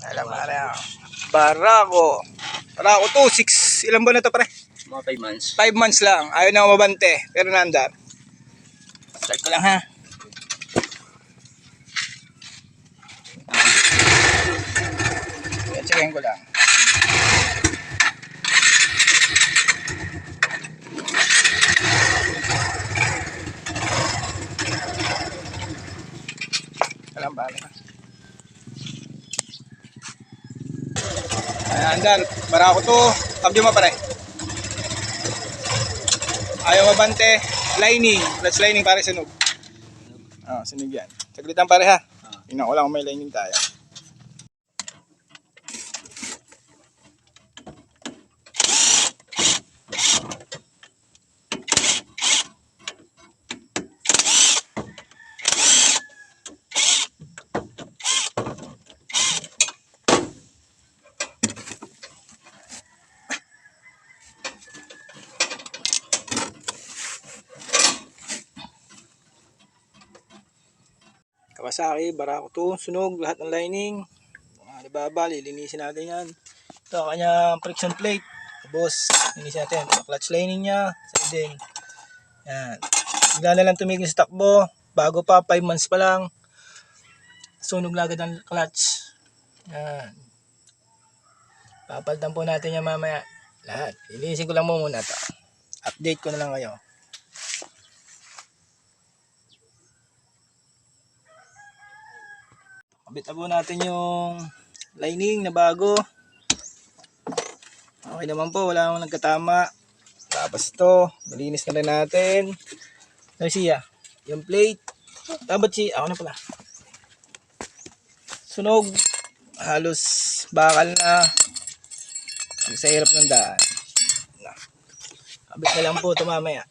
Alam mo na. Barako. Barako 2, 6. Ilan ba na to pre? Mga 5 months. 5 months lang. Ayaw na mabante. Pero nandar. Start ko lang ha. Checkin ko lang. Alam ba? Ayan, andar. Barako to. Kabyo mo pare. Ayaw mabante. Lining. Clutch lining pare sunog. Sunog yan. Saglitan pare ha. Tingnan ko lang kung may lining tayo. Kawasaki, Barako 2, sunog, lahat ng lining. Mga nababa, lilinisin natin yan. Ito, kanyang friction plate. Boss, linisin natin. Ito, clutch lining niya, siding. Yan. Bigla na lang tumigil sa takbo. Bago pa, 5 months pa lang. Sunog na agad ang clutch. Yan. Papalitan po natin yan mamaya. Lahat. Lilinisin ko lang muna ito. Update ko na lang kayo. Kabit na po natin yung lining na bago. Okay naman po, wala namang nagkatama. Tapos ito, malinis na rin natin. Ano siya? Yung plate. Tapos ako na pala. Sunog. Halos bakal na. Sa hirap ng daan. Kabit na lang po ito mamaya.